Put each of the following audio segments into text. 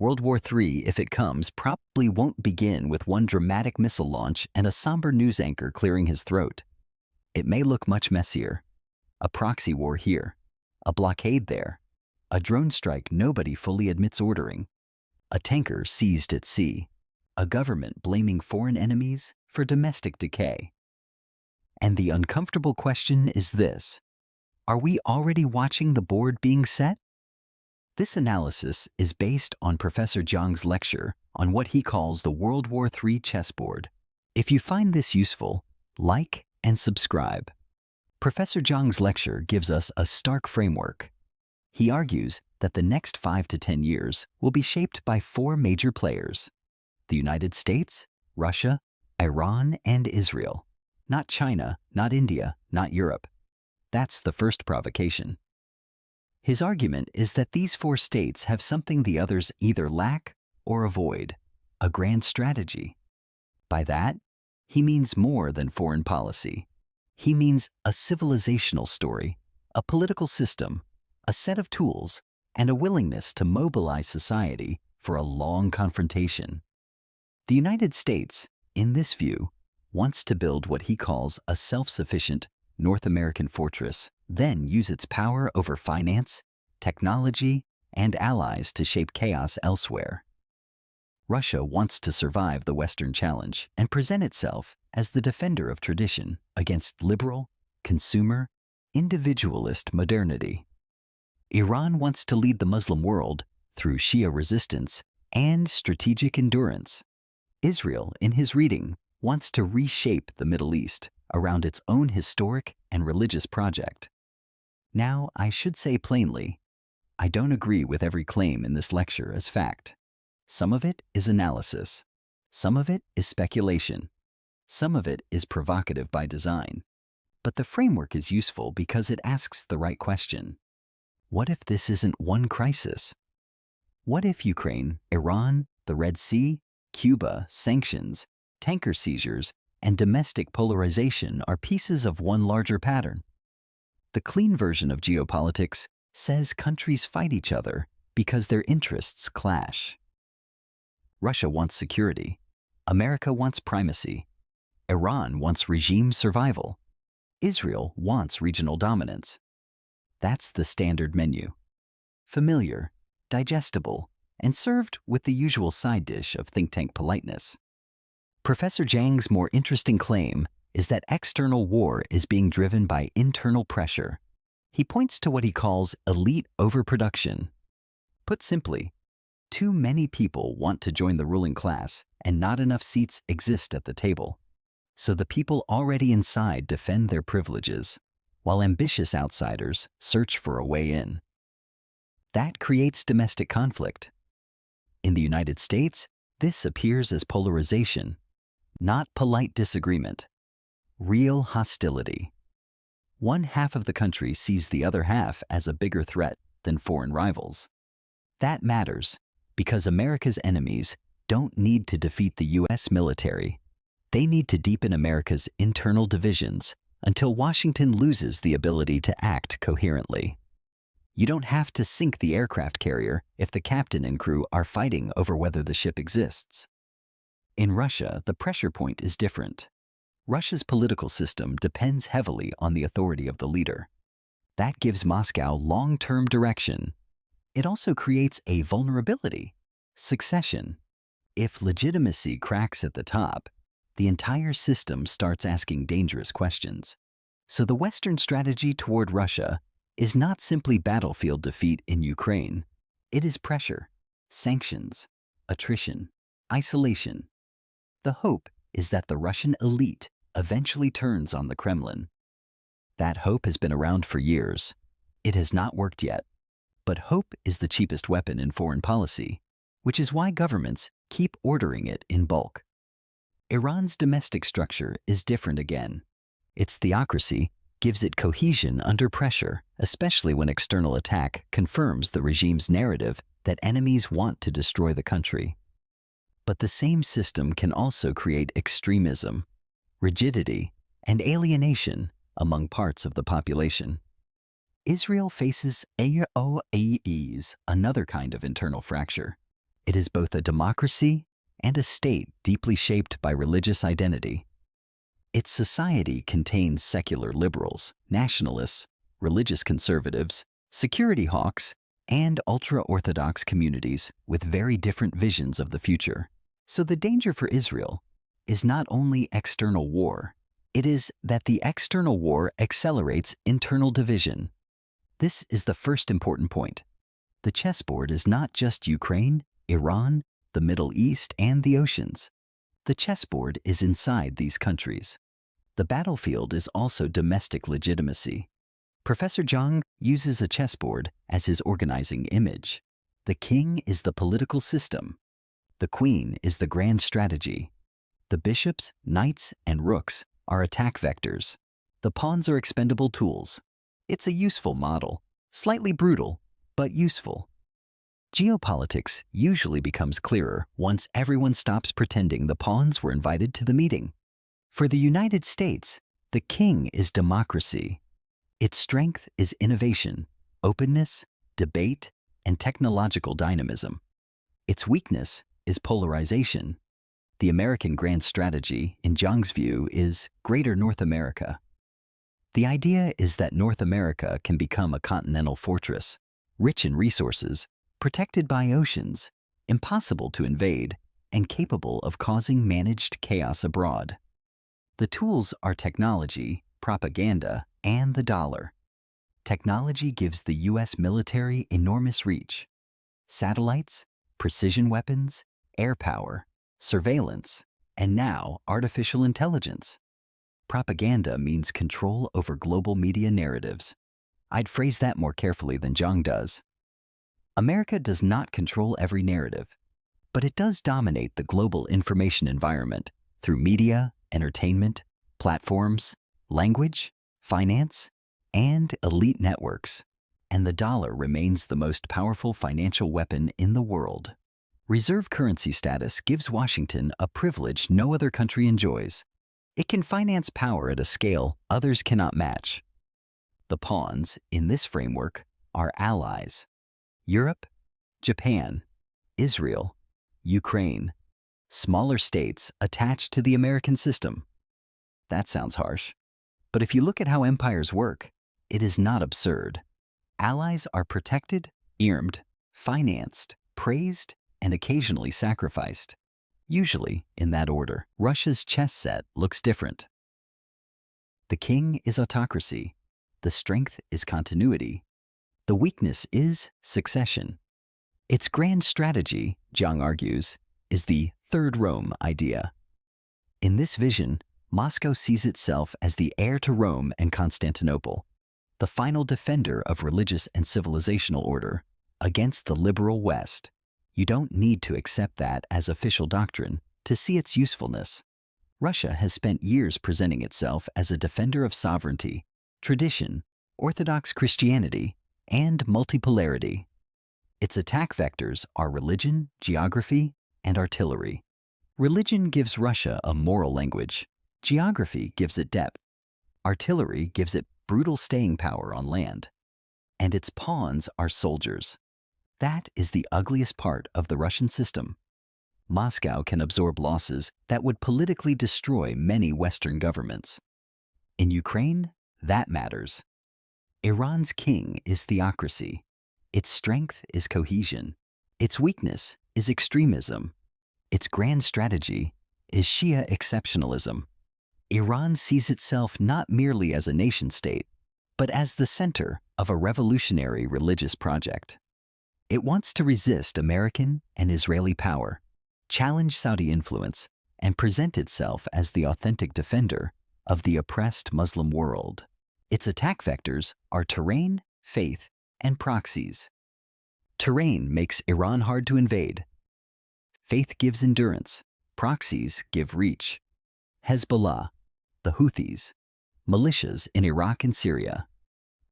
World War III, if it comes, probably won't begin with one dramatic missile launch and a somber news anchor clearing his throat. It may look much messier. A proxy war here, a blockade there, a drone strike nobody fully admits ordering, a tanker seized at sea, a government blaming foreign enemies for domestic decay. And the uncomfortable question is this: are we already watching the board being set? This analysis is based on Professor Jiang's lecture on what he calls the World War III chessboard. If you find this useful, like and subscribe. Professor Jiang's lecture gives us a stark framework. He argues that the next 5 to 10 years will be shaped by 4 major players: the United States, Russia, Iran, and Israel. Not China, not India, not Europe. That's the first provocation. His argument is that these 4 states have something the others either lack or avoid: a grand strategy. By that, he means more than foreign policy. He means a civilizational story, a political system, a set of tools, and a willingness to mobilize society for a long confrontation. The United States, in this view, wants to build what he calls a self-sufficient North American fortress, then use its power over finance, technology, and allies to shape chaos elsewhere. Russia wants to survive the Western challenge and present itself as the defender of tradition against liberal, consumer, individualist modernity. Iran wants to lead the Muslim world through Shia resistance and strategic endurance. Israel, in his reading, wants to reshape the Middle East around its own historic and religious project. Now, I should say plainly, I don't agree with every claim in this lecture as fact. Some of it is analysis. Some of it is speculation. Some of it is provocative by design. But the framework is useful because it asks the right question. What if this isn't one crisis? What if Ukraine, Iran, the Red Sea, Cuba, sanctions, tanker seizures, and domestic polarization are pieces of one larger pattern? The clean version of geopolitics says countries fight each other because their interests clash. Russia wants security. America wants primacy. Iran wants regime survival. Israel wants regional dominance. That's the standard menu. Familiar, digestible, and served with the usual side dish of think tank politeness. Professor Jiang's more interesting claim is that external war is being driven by internal pressure. He points to what he calls elite overproduction. Put simply, too many people want to join the ruling class and not enough seats exist at the table. So the people already inside defend their privileges, while ambitious outsiders search for a way in. That creates domestic conflict. In the United States, this appears as polarization, not polite disagreement, real hostility. One half of the country sees the other half as a bigger threat than foreign rivals. That matters because America's enemies don't need to defeat the U.S. military. They need to deepen America's internal divisions until Washington loses the ability to act coherently. You don't have to sink the aircraft carrier if the captain and crew are fighting over whether the ship exists. In Russia, the pressure point is different. Russia's political system depends heavily on the authority of the leader. That gives Moscow long-term direction. It also creates a vulnerability, succession. If legitimacy cracks at the top, the entire system starts asking dangerous questions. So the Western strategy toward Russia is not simply battlefield defeat in Ukraine. It is pressure, sanctions, attrition, isolation. The hope is that the Russian elite eventually turns on the Kremlin. That hope has been around for years. It has not worked yet. But hope is the cheapest weapon in foreign policy, which is why governments keep ordering it in bulk. Iran's domestic structure is different again. Its theocracy gives it cohesion under pressure, especially when external attack confirms the regime's narrative that enemies want to destroy the country. But the same system can also create extremism, rigidity, and alienation among parts of the population. Israel faces AOAEs, another kind of internal fracture. It is both a democracy and a state deeply shaped by religious identity. Its society contains secular liberals, nationalists, religious conservatives, security hawks, and ultra-Orthodox communities with very different visions of the future. So the danger for Israel is not only external war, it is that the external war accelerates internal division. This is the first important point. The chessboard is not just Ukraine, Iran, the Middle East, and the oceans. The chessboard is inside these countries. The battlefield is also domestic legitimacy. Professor Jiang uses a chessboard as his organizing image. The king is the political system. The queen is the grand strategy. The bishops, knights, and rooks are attack vectors. The pawns are expendable tools. It's a useful model, slightly brutal, but useful. Geopolitics usually becomes clearer once everyone stops pretending the pawns were invited to the meeting. For the United States, the king is democracy. Its strength is innovation, openness, debate, and technological dynamism. Its weakness is polarization. The American grand strategy, in Jiang's view, is Greater North America. The idea is that North America can become a continental fortress, rich in resources, protected by oceans, impossible to invade, and capable of causing managed chaos abroad. The tools are technology, propaganda, and the dollar. Technology gives the U.S. military enormous reach. Satellites, precision weapons, air power, surveillance, and now artificial intelligence. Propaganda means control over global media narratives. I'd phrase that more carefully than Jiang does. America does not control every narrative, but it does dominate the global information environment through media, entertainment, platforms, language, finance, and elite networks. And the dollar remains the most powerful financial weapon in the world. Reserve currency status gives Washington a privilege no other country enjoys. It can finance power at a scale others cannot match. The pawns, in this framework, are allies. Europe, Japan, Israel, Ukraine, smaller states attached to the American system. That sounds harsh. But if you look at how empires work, it is not absurd. Allies are protected, armed, financed, praised, and occasionally sacrificed. Usually in that order. Russia's chess set looks different. The king is autocracy. The strength is continuity. The weakness is succession. Its grand strategy, Jiang argues, is the Third Rome idea. In this vision, Moscow sees itself as the heir to Rome and Constantinople, the final defender of religious and civilizational order against the liberal West. You don't need to accept that as official doctrine to see its usefulness. Russia has spent years presenting itself as a defender of sovereignty, tradition, Orthodox Christianity, and multipolarity. Its attack vectors are religion, geography, and artillery. Religion gives Russia a moral language. Geography gives it depth. Artillery gives it brutal staying power on land. And its pawns are soldiers. That is the ugliest part of the Russian system. Moscow can absorb losses that would politically destroy many Western governments. In Ukraine, that matters. Iran's king is theocracy. Its strength is cohesion. Its weakness is extremism. Its grand strategy is Shia exceptionalism. Iran sees itself not merely as a nation-state, but as the center of a revolutionary religious project. It wants to resist American and Israeli power, challenge Saudi influence, and present itself as the authentic defender of the oppressed Muslim world. Its attack vectors are terrain, faith, and proxies. Terrain makes Iran hard to invade. Faith gives endurance. Proxies give reach. Hezbollah, the Houthis, militias in Iraq and Syria.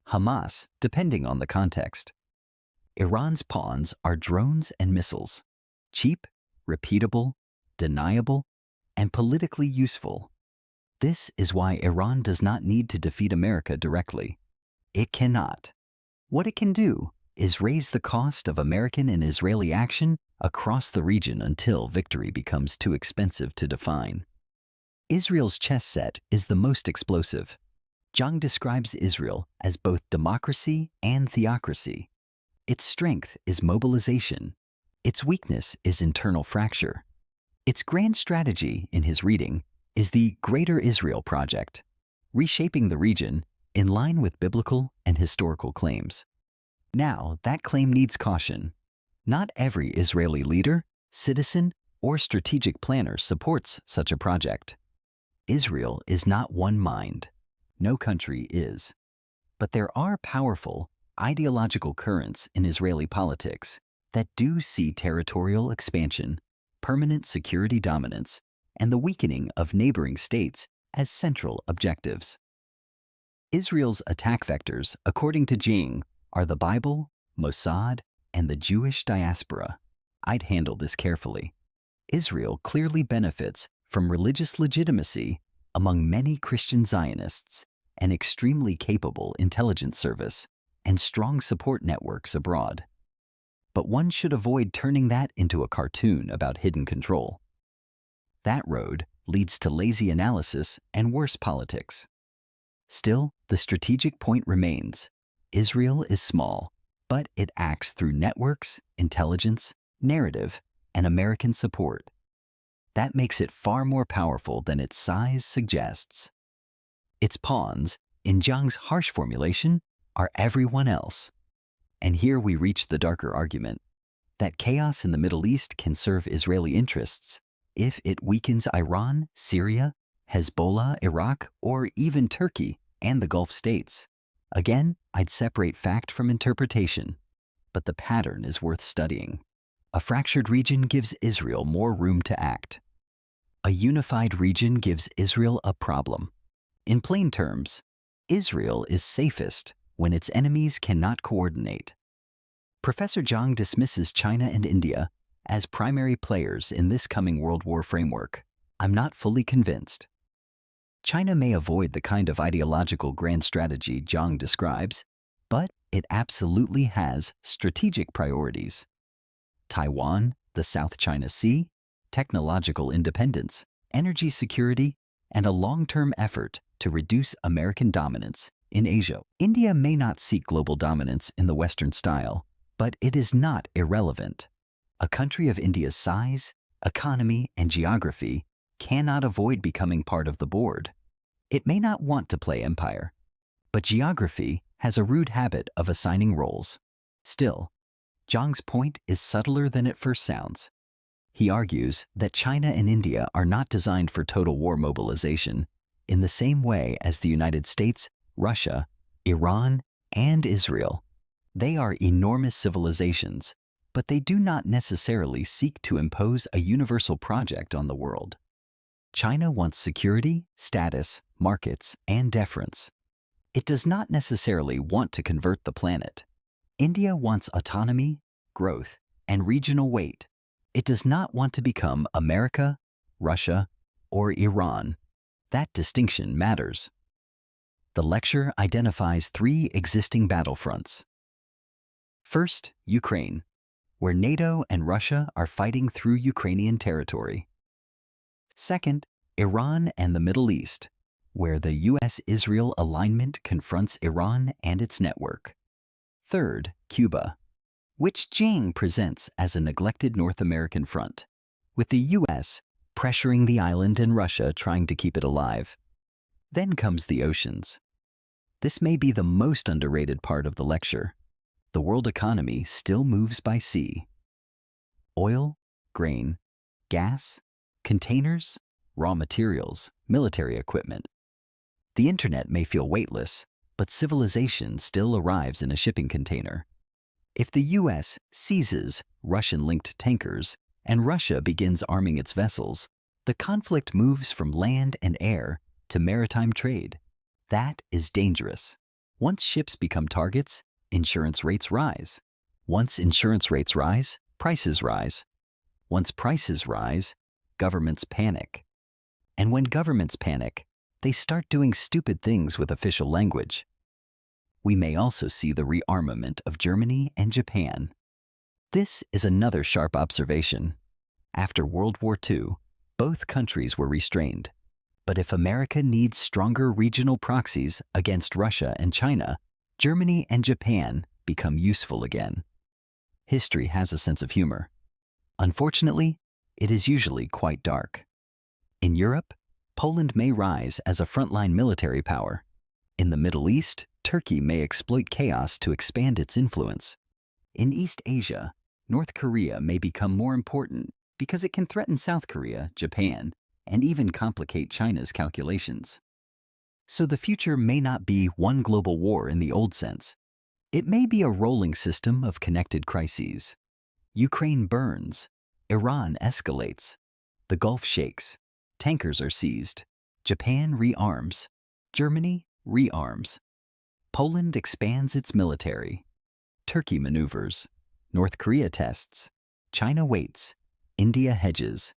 Hamas, depending on the context. Iran's pawns are drones and missiles. Cheap, repeatable, deniable, and politically useful. This is why Iran does not need to defeat America directly. It cannot. What it can do is raise the cost of American and Israeli action across the region until victory becomes too expensive to define. Israel's chess set is the most explosive. Jiang describes Israel as both democracy and theocracy. Its strength is mobilization. Its weakness is internal fracture. Its grand strategy, in his reading, is the Greater Israel Project, reshaping the region in line with biblical and historical claims. Now, that claim needs caution. Not every Israeli leader, citizen, or strategic planner supports such a project. Israel is not one mind. No country is. But there are powerful, ideological currents in Israeli politics that do see territorial expansion, permanent security dominance, and the weakening of neighboring states as central objectives. Israel's attack vectors, according to Jiang, are the Bible, Mossad, and the Jewish diaspora. I'd handle this carefully. Israel clearly benefits from religious legitimacy among many Christian Zionists, an extremely capable intelligence service, and strong support networks abroad. But one should avoid turning that into a cartoon about hidden control. That road leads to lazy analysis and worse politics. Still, the strategic point remains. Israel is small, but it acts through networks, intelligence, narrative, and American support. That makes it far more powerful than its size suggests. Its pawns, in Jiang's harsh formulation, are everyone else. And here we reach the darker argument that chaos in the Middle East can serve Israeli interests if it weakens Iran, Syria, Hezbollah, Iraq, or even Turkey and the Gulf states. Again, I'd separate fact from interpretation, but the pattern is worth studying. A fractured region gives Israel more room to act. A unified region gives Israel a problem. In plain terms, Israel is safest when its enemies cannot coordinate. Professor Jiang dismisses China and India as primary players in this coming World War framework. I'm not fully convinced. China may avoid the kind of ideological grand strategy Jiang describes, but it absolutely has strategic priorities. Taiwan, the South China Sea, technological independence, energy security, and a long-term effort to reduce American dominance in Asia. India may not seek global dominance in the Western style, but it is not irrelevant. A country of India's size, economy, and geography cannot avoid becoming part of the board. It may not want to play empire, but geography has a rude habit of assigning roles. Still, Jiang's point is subtler than it first sounds. He argues that China and India are not designed for total war mobilization in the same way as the United States, Russia, Iran, and Israel. They are enormous civilizations, but they do not necessarily seek to impose a universal project on the world. China wants security, status, markets, and deference. It does not necessarily want to convert the planet. India wants autonomy, growth, and regional weight. It does not want to become America, Russia, or Iran. That distinction matters. The lecture identifies 3 existing battlefronts. First, Ukraine, where NATO and Russia are fighting through Ukrainian territory. Second, Iran and the Middle East, where the US-Israel alignment confronts Iran and its network. Third, Cuba, which Jiang presents as a neglected North American front, with the US pressuring the island and Russia trying to keep it alive. Then comes the oceans. This may be the most underrated part of the lecture. The world economy still moves by sea. Oil, grain, gas, containers, raw materials, military equipment. The internet may feel weightless, but civilization still arrives in a shipping container. If the US seizes Russian-linked tankers and Russia begins arming its vessels, the conflict moves from land and air to maritime trade. That is dangerous. Once ships become targets, insurance rates rise. Once insurance rates rise, prices rise. Once prices rise, governments panic. And when governments panic, they start doing stupid things with official language. We may also see the rearmament of Germany and Japan. This is another sharp observation. After World War II, both countries were restrained. But if America needs stronger regional proxies against Russia and China, Germany and Japan become useful again. History has a sense of humor. Unfortunately, it is usually quite dark. In Europe, Poland may rise as a frontline military power. In the Middle East, Turkey may exploit chaos to expand its influence. In East Asia, North Korea may become more important because it can threaten South Korea, Japan, and even complicate China's calculations. So the future may not be one global war in the old sense. It may be a rolling system of connected crises. Ukraine burns, Iran escalates, the Gulf shakes, tankers are seized, Japan rearms, Germany rearms, Poland expands its military, Turkey maneuvers, North Korea tests, China waits, India hedges,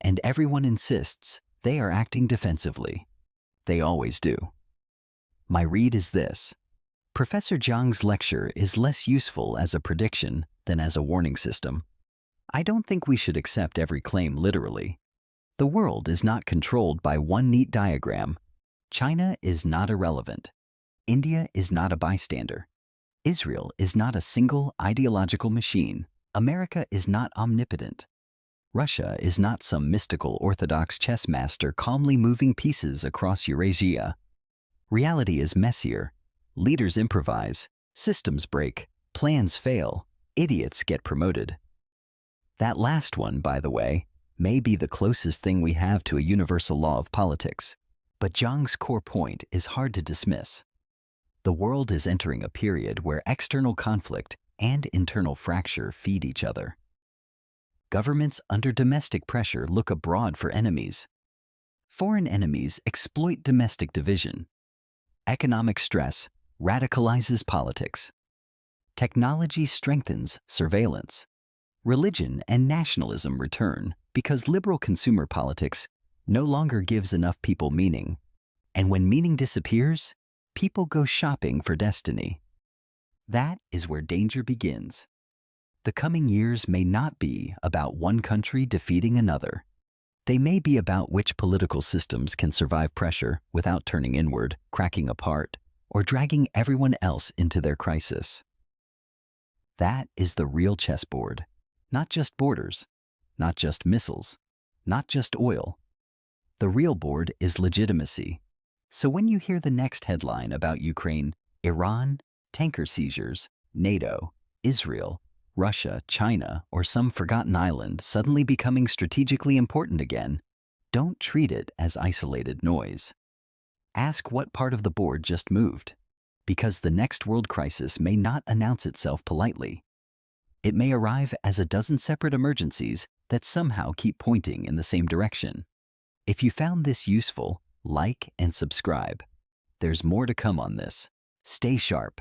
and everyone insists they are acting defensively. They always do. My read is this. Professor Jiang's lecture is less useful as a prediction than as a warning system. I don't think we should accept every claim literally. The world is not controlled by one neat diagram. China is not irrelevant. India is not a bystander. Israel is not a single ideological machine. America is not omnipotent. Russia is not some mystical orthodox chess master calmly moving pieces across Eurasia. Reality is messier. Leaders improvise, systems break, plans fail, idiots get promoted. That last one, by the way, may be the closest thing we have to a universal law of politics. But Jiang's core point is hard to dismiss. The world is entering a period where external conflict and internal fracture feed each other. Governments under domestic pressure look abroad for enemies. Foreign enemies exploit domestic division. Economic stress radicalizes politics. Technology strengthens surveillance. Religion and nationalism return because liberal consumer politics no longer gives enough people meaning. And when meaning disappears, people go shopping for destiny. That is where danger begins. The coming years may not be about one country defeating another. They may be about which political systems can survive pressure without turning inward, cracking apart, or dragging everyone else into their crisis. That is the real chessboard. Not just borders, not just missiles, not just oil. The real board is legitimacy. So when you hear the next headline about Ukraine, Iran, tanker seizures, NATO, Israel, Russia, China, or some forgotten island suddenly becoming strategically important again, don't treat it as isolated noise. Ask what part of the board just moved, because the next world crisis may not announce itself politely. It may arrive as a dozen separate emergencies that somehow keep pointing in the same direction. If you found this useful, like and subscribe. There's more to come on this. Stay sharp.